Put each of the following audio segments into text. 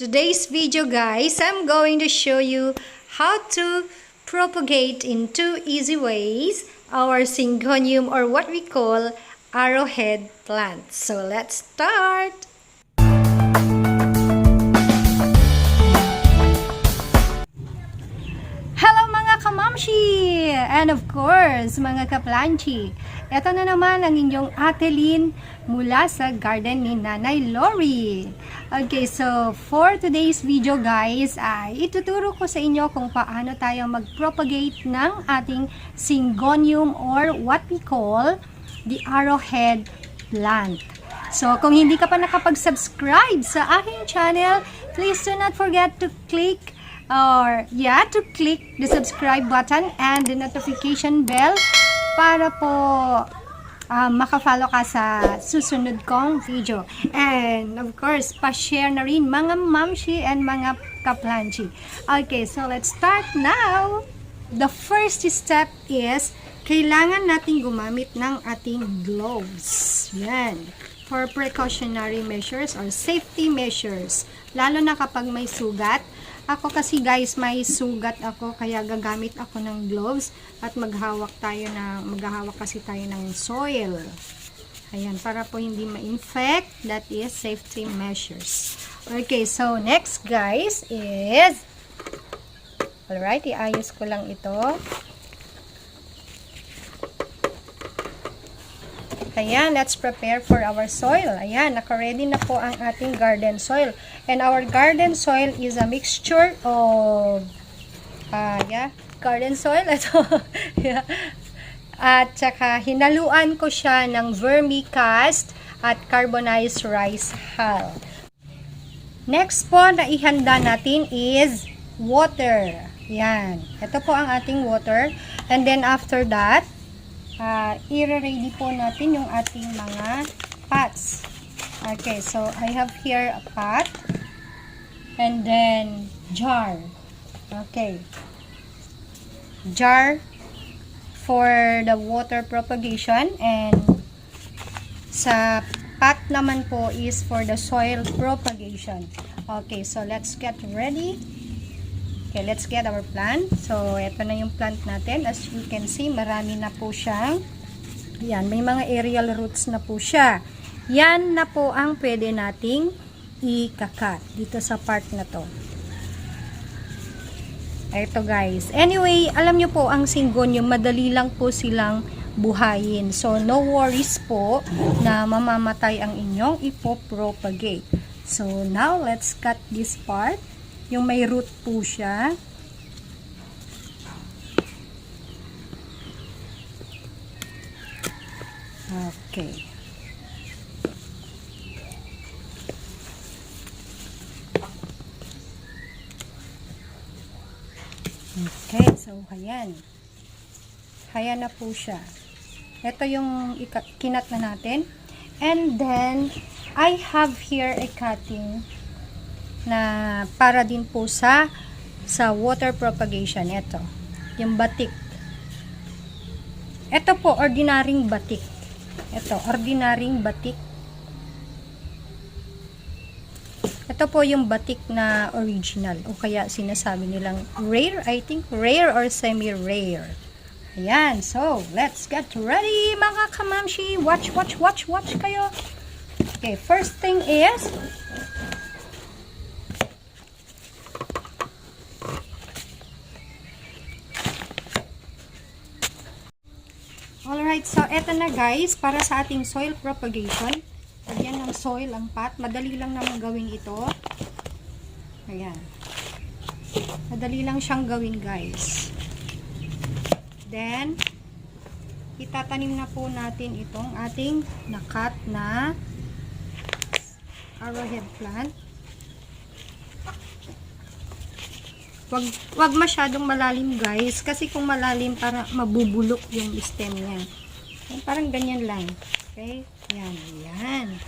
today's video, guys, I'm going to show you how to propagate in 2 easy ways our syngonium, or what we call arrowhead plant. So let's start! Hello mga kamamshi! And of course, mga kaplanchi! Ito na naman ang inyong Ate Lynn mula sa garden ni Nanay Lori. Okay, so for today's video, guys, ay ituturo ko sa inyo kung paano tayo mag-propagate ng ating syngonium, or what we call the arrowhead plant. So kung hindi ka pa nakapag-subscribe sa aking channel, please do not forget to click the subscribe button and the notification bell para po makafollow ka sa susunod kong video. And of course, pa-share na rin mga mamshi and mga kaplanchi. Okay, so let's start now. The first step is kailangan natin gumamit ng ating gloves. Yan. For precautionary measures or safety measures. Lalo na kapag may sugat. Ako kasi, guys, may sugat ako, kaya gagamit ako ng gloves at maghahawak kasi tayo ng soil. Ayan, para po hindi ma-infect. That is safety measures. Okay, so next, guys, is alright, iayos ko lang ito. Ayan, let's prepare for our soil. Ayan, naka-ready na po ang ating garden soil. And our garden soil is a mixture of garden soil. Ito. Yeah. At saka hinaluan ko siya ng vermicast at carbonized rice hull. Next po na ihanda natin is water. Yan. Ito po ang ating water. And then after that, i-ready po natin yung ating mga pots. Okay, so I have here a pot and then jar. Okay. Jar for the water propagation, and sa pot naman po is for the soil propagation. Okay, so let's get ready. Okay, let's get our plant. So, ito na yung plant natin. As you can see, marami na po siyang, yan, may mga aerial roots na po siya. Yan na po ang pwede nating ikakat dito sa part na to. Ito, guys. Anyway, alam nyo po, ang syngonium, madali lang po silang buhayin. So, no worries po na mamamatay ang inyong ipopropagate. So, now, let's cut this part. Yung may root po siya. Okay. Okay, so ayan. Ayan na po siya. Ito yung kinat na natin. And then, I have here a cutting na para din po sa water propagation. Ito, yung batik. Ito po, ordinaryong batik. Ito, ordinaryong batik. Ito po yung batik na original, o kaya sinasabi nilang rare, I think, rare or semi-rare. Ayan, so, let's get ready, mga kamamshi. Watch kayo. Okay, first thing is, alright, so eto na, guys, para sa ating soil propagation. Lagyan ng soil ang pot. Madali lang naman gawin ito. Ayan. Madali lang siyang gawin, guys. Then, itatanim na po natin itong ating nakat na arrowhead plant. Wag masyadong malalim, guys, kasi kung malalim para mabubulok yung stem niya. Parang ganyan lang. Okay? Yan.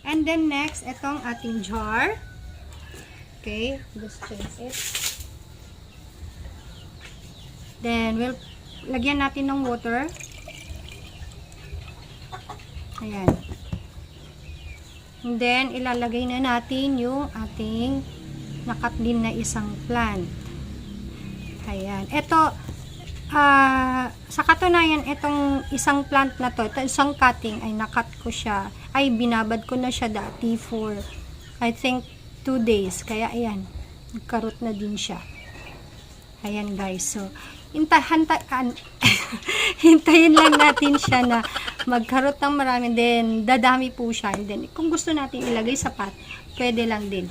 And then next, itong ating jar. Okay, let's change it. Then lagyan natin ng water. Ayan. And then, ilalagay na natin yung ating nakat din na isang plant. Ayan. Ito, sa katunayan, itong isang plant na to, isang cutting, ay nakat ko siya. Ay, binabad ko na siya dati for, I think, 2 days. Kaya, ayan, nagkarot na din siya. Ayan, guys. So, hintayin lang natin siya na magkarot ng marami. Then, dadami po siya. And then, kung gusto natin ilagay sa pot, pwede lang din.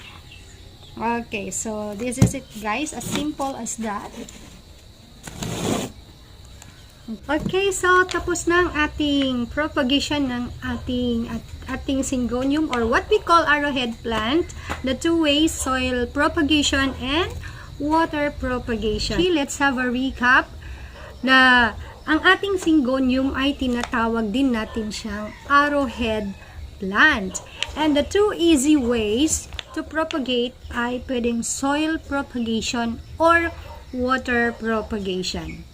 Okay, so this is it, guys. As simple as that. Okay, so tapos na ang ating propagation ng ating syngonium, or what we call arrowhead plant. The 2 ways: soil propagation and water propagation. Okay, let's have a recap. Ang ating syngonium ay tinatawag din natin siyang arrowhead plant. And the 2 easy ways to propagate ay pwedeng soil propagation or water propagation.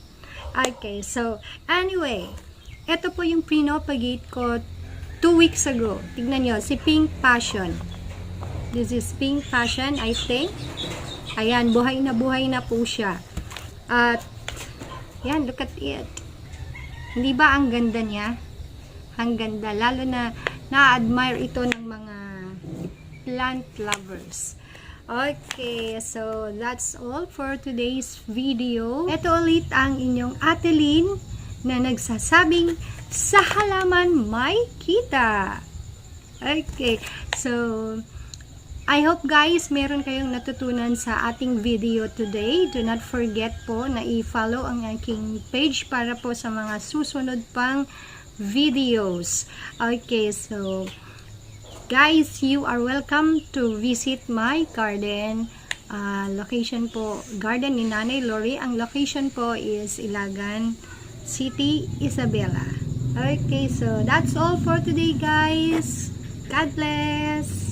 Okay, so anyway, ito po yung pinopagate ko 2 weeks ago. Tignan nyo, si Pink Passion. This is Pink Passion, I think. Ayan, buhay na po siya. At, yan, look at it. Hindi ba ang ganda niya? Ang ganda. Lalo na, na-admire ito ng mga plant lovers. Okay, so that's all for today's video. Ito ulit ang inyong Ate Lynn na nagsasabing sa halaman may kita. Okay, so I hope guys meron kayong natutunan sa ating video today. Do not forget po na i-follow ang aking page para po sa mga susunod pang videos. Okay, so guys, you are welcome to visit my garden. Location po, garden ni Nanay Lori. Ang location po is Ilagan City, Isabela. Okay, so that's all for today, guys. God bless.